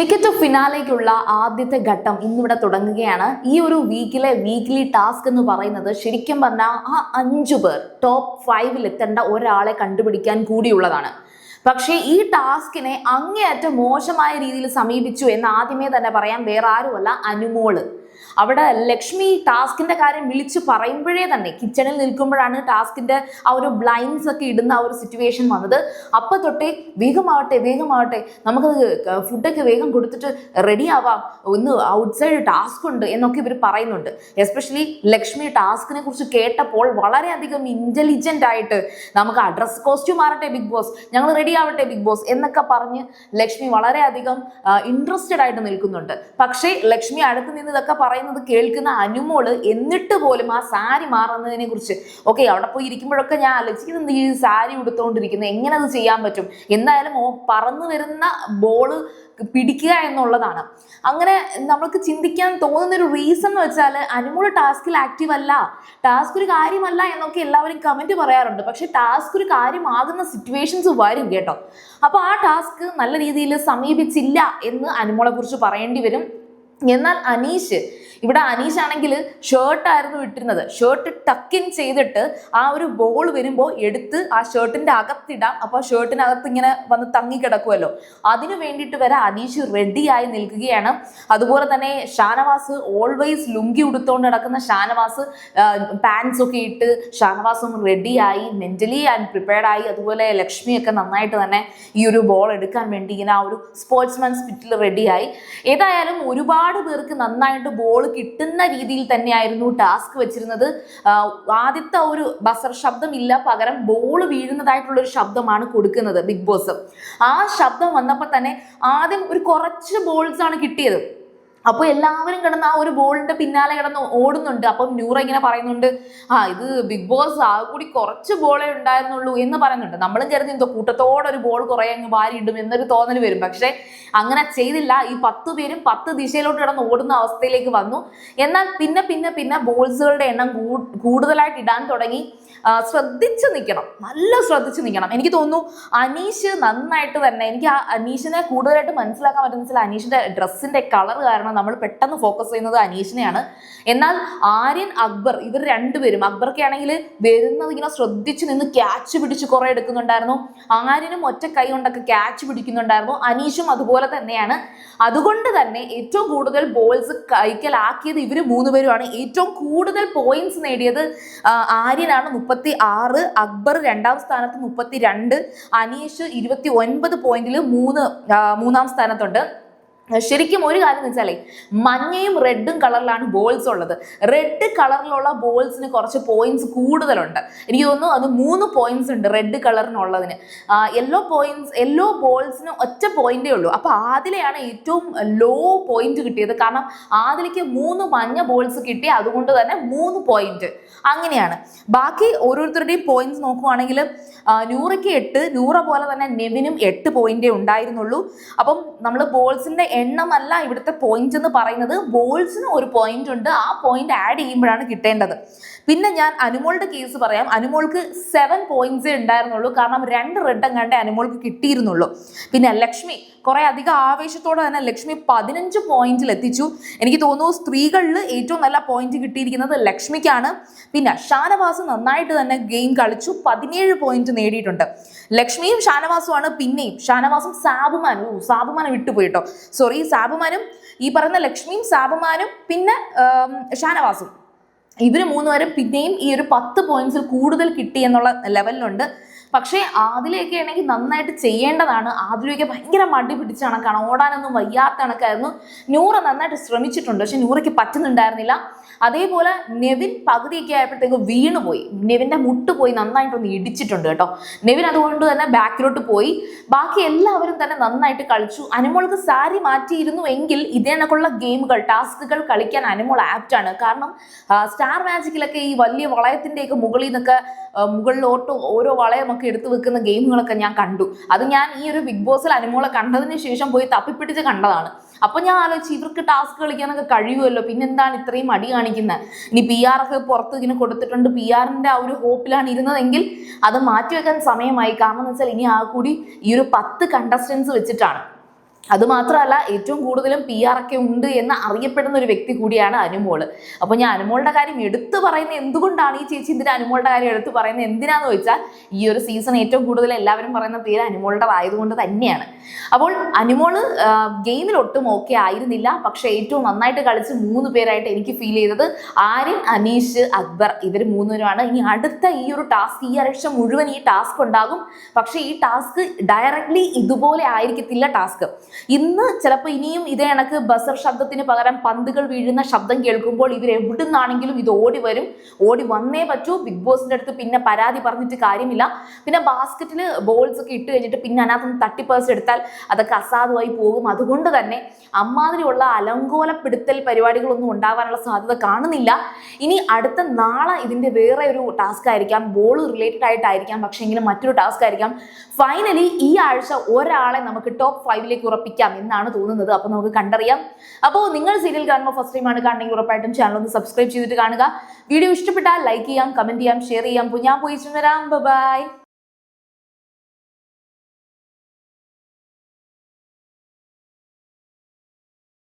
Ticket to ഫിനാലേക്കുള്ള ആദ്യത്തെ ഘട്ടം ഇന്നിവിടെ തുടങ്ങുകയാണ്. ഈ ഒരു വീക്ക്ലി ടാസ്ക് എന്ന് പറയുന്നത് ശരിക്കും പറഞ്ഞാൽ ആ 5 പേർ ടോപ്പ് 5 എത്തേണ്ട ഒരാളെ കണ്ടുപിടിക്കാൻ കൂടിയുള്ളതാണ്. പക്ഷേ ഈ ടാസ്കിനെ അങ്ങേയറ്റം മോശമായ രീതിയിൽ സമീപിച്ചു എന്ന് ആദ്യമേ തന്നെ പറയാം. വേറെ ആരുമല്ല, അനുമോള്. അവിടെ ലക്ഷ്മി ടാസ്കിന്റെ കാര്യം വിളിച്ചു പറയുമ്പോഴേ തന്നെ കിച്ചണിൽ നിൽക്കുമ്പോഴാണ് ടാസ്കിന്റെ ആ ഒരു ബ്ലൈൻഡ്സ് ഒക്കെ ഇടുന്ന ആ ഒരു സിറ്റുവേഷൻ വന്നത്. അപ്പൊ തൊട്ടേ വേഗമാവട്ടെ നമുക്ക് ഫുഡൊക്കെ വേഗം കൊടുത്തിട്ട് റെഡി ആവാം, ഒന്ന് ഔട്ട്സൈഡ് ടാസ്ക് ഉണ്ട് എന്നൊക്കെ ഇവർ പറയുന്നുണ്ട്. എസ്പെഷ്യലി ലക്ഷ്മി ടാസ്കിനെ കുറിച്ച് കേട്ടപ്പോൾ വളരെയധികം ഇന്റലിജന്റ് ആയിട്ട് നമുക്ക് ഡ്രസ് കോസ്റ്റ്യൂം മാറട്ടെ ബിഗ് ബോസ്, ഞങ്ങൾ റെഡി ആവട്ടെ ബിഗ് ബോസ് എന്നൊക്കെ പറഞ്ഞ് ലക്ഷ്മി വളരെയധികം ഇൻട്രസ്റ്റഡ് ആയിട്ട് നിൽക്കുന്നുണ്ട്. പക്ഷേ ലക്ഷ്മി അടുത്ത് നിന്ന് ഇതൊക്കെ പറയുന്നത് കേൾക്കുന്ന അനുമോള് എന്നിട്ട് പോലും ആ സാരി മാറുന്നതിനെ കുറിച്ച് അവിടെ പോയി ഇരിക്കുമ്പോഴൊക്കെ ഞാൻ ആലോചിക്കുന്നത്, ഈ സാരി ഉടുത്തോണ്ടിരിക്കുന്നത് എങ്ങനെ അത് ചെയ്യാൻ പറ്റും? എന്തായാലും പറന്നു വരുന്ന ബോള് പിടിക്കുക എന്നുള്ളതാണ്. അങ്ങനെ നമുക്ക് ചിന്തിക്കാൻ തോന്നുന്ന ഒരു റീസൺ എന്ന് വെച്ചാൽ അനുമോള് ടാസ്കിൽ ആക്റ്റീവ് അല്ല, ടാസ്ക് ഒരു കാര്യമല്ല എന്നൊക്കെ എല്ലാവരും കമന്റ് പറയാറുണ്ട്. പക്ഷെ ടാസ്ക് ഒരു കാര്യമാകുന്ന സിറ്റുവേഷൻസ് വരും കേട്ടോ. അപ്പൊ ആ ടാസ്ക് നല്ല രീതിയിൽ സമീപിച്ചില്ല എന്ന് അനുമോളെ കുറിച്ച് പറയേണ്ടി വരും. എന്നാൽ അനീഷ് ആണെങ്കിൽ ഷർട്ടായിരുന്നു ഇട്ടിരുന്നത്. ഷർട്ട് ടക്കിൻ ചെയ്തിട്ട് ആ ഒരു ബോൾ വരുമ്പോൾ എടുത്ത് ആ ഷർട്ടിന്റെ അകത്തിടാം. അപ്പൊ ഷർട്ടിനകത്ത് ഇങ്ങനെ വന്ന് തങ്ങി കിടക്കുമല്ലോ, അതിനു വേണ്ടിയിട്ട് വരെ അനീഷ് റെഡിയായി നിൽക്കുകയാണ്. അതുപോലെ തന്നെ ഷാനവാസ് ഓൾവേസ് ലുങ്കി ഉടുത്തോണ്ട് നടക്കുന്ന ഷാനവാസ് പാൻസ് ഒക്കെ ഇട്ട് ഷാനവാസും റെഡിയായി, മെന്റലി ആൻഡ് പ്രിപ്പയർഡ് ആയി. അതുപോലെ ലക്ഷ്മിയൊക്കെ നന്നായിട്ട് തന്നെ ഈ ഒരു ബോൾ എടുക്കാൻ വേണ്ടി ഇങ്ങനെ ആ ഒരു സ്പോർട്സ്മാൻ സ്പിരിറ്റിൽ റെഡിയായി. ഏതായാലും ഒരുപാട് പേർക്ക് നന്നായിട്ട് ബോൾ കിട്ടുന്ന രീതിയിൽ തന്നെയായിരുന്നു ടാസ്ക് വെച്ചിരുന്നത്. ആദ്യത്തെ ഒരു ബസർ ശബ്ദം ഇല്ല, പകരം ബോൾ വീഴുന്നതായിട്ടുള്ള ഒരു ശബ്ദമാണ് കൊടുക്കുന്നത് ബിഗ് ബോസ്. ആ ശബ്ദം വന്നപ്പോൾ തന്നെ ആദ്യം ഒരു കുറച്ച് ബോൾസ് ആണ് കിട്ടിയത്. അപ്പോൾ എല്ലാവരും കിടന്ന് ആ ഒരു ബോളിന്റെ പിന്നാലെ കിടന്ന് ഓടുന്നുണ്ട്. അപ്പം നൂറ ഇങ്ങനെ പറയുന്നുണ്ട്, ഇത് ബിഗ് ബോസ് ആ കൂടി കുറച്ച് ബോളേ ഉണ്ടായിരുന്നുള്ളൂ എന്ന് പറയുന്നുണ്ട്. നമ്മളും കരുതി എന്തോ കൂട്ടത്തോടെ ഒരു ബോൾ കുറെ അങ്ങ് വാരി ഇടും എന്നൊരു തോന്നൽ വരും. പക്ഷെ അങ്ങനെ ചെയ്തില്ല. ഈ 10 പേരും 10 ദിശയിലോട്ട് കിടന്ന് ഓടുന്ന അവസ്ഥയിലേക്ക് വന്നു. എന്നാൽ പിന്നെ ബോൾസുകളുടെ എണ്ണം കൂടുതലായിട്ട് ഇടാൻ തുടങ്ങി. നല്ല ശ്രദ്ധിച്ച് നിൽക്കണം. എനിക്ക് തോന്നുന്നു അനീഷ് നന്നായിട്ട് തന്നെ, എനിക്ക് ആ അനീഷിനെ കൂടുതലായിട്ട് മനസ്സിലാക്കാൻ പറ്റുന്ന അനീഷിന്റെ ഡ്രസ്സിന്റെ കളർ കാരണം നമ്മൾ പെട്ടെന്ന് ഫോക്കസ് ചെയ്യുന്നത് അനീഷിനെയാണ്. എന്നാൽ ആര്യൻ, അക്ബർ, ഇവർ രണ്ടുപേരും, അക്ബർക്ക് ആണെങ്കിൽ വരുന്നത് ഇങ്ങനെ ശ്രദ്ധിച്ചു നിന്ന് ക്യാച്ച് പിടിച്ച് കുറെ എടുക്കുന്നുണ്ടായിരുന്നു. ആര്യനും ഒറ്റ കൈ കൊണ്ടൊക്കെ ക്യാച്ച് പിടിക്കുന്നുണ്ടായിരുന്നു. അനീഷും അതുപോലെ തന്നെയാണ്. അതുകൊണ്ട് തന്നെ ഏറ്റവും കൂടുതൽ ബോൾസ് കൈക്കലാക്കിയത് ഇവര് 3 പേരുമാണ്. ഏറ്റവും കൂടുതൽ പോയിന്റ്സ് നേടിയത് ആര്യനാണ്, 36. അക്ബർ 2ാം സ്ഥാനത്ത് 32. അനീഷ് 29 പോയിന്റിൽ മൂന്നാം സ്ഥാനത്തുണ്ട്. ശരിക്കും ഒരു കാര്യം എന്ന് വെച്ചാലേ, മഞ്ഞയും റെഡും കളറിലാണ് ബോൾസ് ഉള്ളത്. റെഡ് കളറിലുള്ള ബോൾസിന് കുറച്ച് പോയിന്റ്സ് കൂടുതലുണ്ട്. എനിക്ക് തോന്നുന്നു അത് 3 പോയിന്റ്സ് ഉണ്ട് റെഡ് കളറിനുള്ളതിന്. യെല്ലോ ബോൾസിന് ഒറ്റ പോയിന്റേ ഉള്ളൂ. അപ്പൊ ആദിലെയാണ് ഏറ്റവും ലോ പോയിന്റ് കിട്ടിയത്. കാരണം ആദിലേക്ക് 3 മഞ്ഞ ബോൾസ് കിട്ടി, അതുകൊണ്ട് തന്നെ 3 പോയിന്റ്. അങ്ങനെയാണ് ബാക്കി ഓരോരുത്തരുടെയും പോയിന്റ്സ് നോക്കുവാണെങ്കിൽ നൂറയ്ക്ക് 8, നൂറ പോലെ തന്നെ നെവിനും 8 പോയിന്റേ ഉണ്ടായിരുന്നുള്ളൂ. അപ്പം നമ്മൾ ബോൾസിന്റെ എണ്ണമല്ല ഇവിടുത്തെ പോയിന്റ് എന്ന് പറയുന്നത്, ബോൾസിന് ഒരു പോയിന്റ് ഉണ്ട്. ആ പോയിന്റ് ആഡ് ചെയ്യുമ്പോഴാണ് കിട്ടേണ്ടത്. പിന്നെ ഞാൻ അനുമോളുടെ കേസ് പറയാം. അനുമോൾക്ക് 7 പോയിന്റ്സേ ഉണ്ടായിരുന്നുള്ളൂ. കാരണം 2 റെഡ് എങ്ങാണ്ടേ അനുമോൾക്ക് കിട്ടിയിരുന്നുള്ളൂ. പിന്നെ ലക്ഷ്മി കുറെ അധികം ആവേശത്തോടെ തന്നെ ലക്ഷ്മി 15 പോയിന്റിൽ എത്തിച്ചു. എനിക്ക് തോന്നുന്നു സ്ത്രീകളിൽ ഏറ്റവും നല്ല പോയിന്റ് കിട്ടിയിരിക്കുന്നത് ലക്ഷ്മിക്കാണ്. പിന്നെ ഷാനവാസ് നന്നായിട്ട് തന്നെ ഗെയിം കളിച്ചു, 17 പോയിന്റ് നേടിയിട്ടുണ്ട്. ലക്ഷ്മിയും ഷാനവാസുമാണ്. പിന്നെയും ഷാനവാസും സാബുമാനും വിട്ടുപോയിട്ടോ, സാബുമാനും ഈ പറയുന്ന ലക്ഷ്മിയും സാബുമാനും പിന്നെ ഷാനവാസും, ഇവര് 3 പേരും പിന്നെയും ഈ ഒരു 10 പോയിന്റ്സിൽ കൂടുതൽ കിട്ടി എന്നുള്ള ലെവലിലുണ്ട്. പക്ഷേ ആദിലൊക്കെ ആണെങ്കിൽ നന്നായിട്ട് ചെയ്യേണ്ടതാണ്. ആദിലൊക്കെ ഭയങ്കര മടി പിടിച്ച കണക്കാണ്, ഓടാനൊന്നും വയ്യാത്ത കണക്കായിരുന്നു. നൂറ നന്നായിട്ട് ശ്രമിച്ചിട്ടുണ്ട്, പക്ഷെ നൂറയ്ക്ക് പറ്റുന്നുണ്ടായിരുന്നില്ല. അതേപോലെ നെവിൻ പകുതിയൊക്കെ ആയപ്പോഴത്തേക്ക് വീണുപോയി. നെവിന്റെ മുട്ട് പോയി നന്നായിട്ടൊന്ന് ഇടിച്ചിട്ടുണ്ട് കേട്ടോ. നെവിൻ അതുകൊണ്ട് തന്നെ ബാക്കിലോട്ട് പോയി. ബാക്കി എല്ലാവരും തന്നെ നന്നായിട്ട് കളിച്ചു. അനുമോൾക്ക് സാരി മാറ്റിയിരുന്നു എങ്കിൽ ഇതേണക്കുള്ള ഗെയിമുകൾ, ടാസ്കുകൾ കളിക്കാൻ അനുമോൾ ആപ്റ്റാണ്. കാരണം സ്റ്റാർ മാജിക്കിലൊക്കെ ഈ വലിയ വളയത്തിന്റെയൊക്കെ മുകളിൽ നിന്നൊക്കെ മുകളിലോട്ട് ഓരോ വളയമൊക്കെ എടുത്തു വെക്കുന്ന ഗെയിമുകളൊക്കെ ഞാൻ കണ്ടു. അത് ഞാൻ ഈ ഒരു ബിഗ് ബോസിൽ അനുമോളെ കണ്ടതിന് ശേഷം പോയി തപ്പിപ്പിടിച്ച് കണ്ടതാണ്. അപ്പൊ ഞാൻ ആലോചിച്ചു, ഇവർക്ക് ടാസ്ക് കളിക്കാനൊക്കെ കഴിയുമല്ലോ, പിന്നെന്താണ് ഇത്രയും മടി കാണിക്കുന്നത്? ഇനി PR ഒക്കെ പുറത്ത് ഇങ്ങനെ കൊടുത്തിട്ടുണ്ട്, PR-ന്റെ ആ ഒരു ഹോപ്പിലാണ് ഇരുന്നതെങ്കിൽ അത് മാറ്റിവെക്കാൻ സമയമായി. കാരണം എന്ന് വെച്ചാൽ ഇനി ആ കൂടി ഈ ഒരു 10 കണ്ടസ്റ്റൻസ് വെച്ചിട്ടാണ്. അതുമാത്രമല്ല ഏറ്റവും കൂടുതലും PR ഒക്കെ ഉണ്ട് എന്ന് അറിയപ്പെടുന്ന ഒരു വ്യക്തി കൂടിയാണ് അനുമോള്. അപ്പോൾ ഞാൻ അനുമോളുടെ കാര്യം എടുത്തു പറയുന്നത് എന്തുകൊണ്ടാണ്, ഈ ചേച്ചി ഇതിന് അനുമോളുടെ കാര്യം എടുത്തു പറയുന്നത് എന്തിനാന്ന് ചോദിച്ചാൽ ഈ ഒരു സീസൺ ഏറ്റവും കൂടുതൽ എല്ലാവരും പറയുന്ന പേര് അനുമോളുടെ ആയതുകൊണ്ട് തന്നെയാണ്. അപ്പോൾ അനുമോള് ഗെയിമിൽ ഒട്ടും ഓക്കെ ആയിരുന്നില്ല. പക്ഷെ ഏറ്റവും നന്നായിട്ട് കളിച്ച് 3 പേരായിട്ട് എനിക്ക് ഫീൽ ചെയ്തത് ആര്യൻ, അനീഷ്, അക്ബർ, ഇവർ 3 പേരുമാണ്. ഇനി അടുത്ത ഈ ഒരു ടാസ്ക്, ഈ ആഴ്ച മുഴുവൻ ഈ ടാസ്ക് ഉണ്ടാകും. പക്ഷെ ഈ ടാസ്ക് ഡയറക്ട്ലി ഇതുപോലെ ആയിരിക്കത്തില്ല ടാസ്ക്. ഇന്ന് ചിലപ്പോൾ ഇനിയും ഇതേ കണക്ക് ബസർ ശബ്ദത്തിന് പകരം പന്തുകൾ വീഴുന്ന ശബ്ദം കേൾക്കുമ്പോൾ ഇവർ എവിടുന്നാണെങ്കിലും ഇത് ഓടി വരും. ഓടി വന്നേ പറ്റൂ. ബിഗ് ബോസിന്റെ അടുത്ത് പിന്നെ പരാതി പറഞ്ഞിട്ട് കാര്യമില്ല. പിന്നെ ബാസ്ക്കറ്റിൽ ബോൾസ് ഒക്കെ ഇട്ട് കഴിഞ്ഞിട്ട് പിന്നെ അതിനകത്ത് തട്ടിപ്പേഴ്സ് എടുത്താൽ അതൊക്കെ അസാധുവായി പോകും. അതുകൊണ്ട് തന്നെ അമ്മാതിരിയുള്ള അലങ്കോലപ്പെടുത്തൽ പരിപാടികളൊന്നും ഉണ്ടാവാനുള്ള സാധ്യത കാണുന്നില്ല. ഇനി അടുത്ത നാളെ ഇതിന്റെ വേറെ ഒരു ടാസ്ക് ആയിരിക്കാം, ബോൾ റിലേറ്റഡ് ആയിട്ടായിരിക്കാം, പക്ഷെ എങ്കിലും മറ്റൊരു ടാസ്ക് ആയിരിക്കാം. ഫൈനലി ഈ ആഴ്ച ഒരാളെ നമുക്ക് ടോപ്പ് 5ലേക്ക് ഉറപ്പിക്കാം എന്നാണ് തോന്നുന്നത്. അപ്പൊ നമുക്ക് കണ്ടറിയാം. അപ്പോൾ നിങ്ങൾ സീരിയൽ കാണുമ്പോൾ ഫസ്റ്റ് ടൈം ആണ് കാണണമെങ്കിൽ ഉറപ്പായിട്ടും ചാനൽ ഒന്ന് സബ്സ്ക്രൈബ് ചെയ്തിട്ട് കാണുക. വീഡിയോ ഇഷ്ടപ്പെട്ടാൽ ലൈക്ക് ചെയ്യാം, കമന്റ് ചെയ്യാം, ഷെയർ ചെയ്യാം. ഞാൻ പോയി വരാം. ബൈ.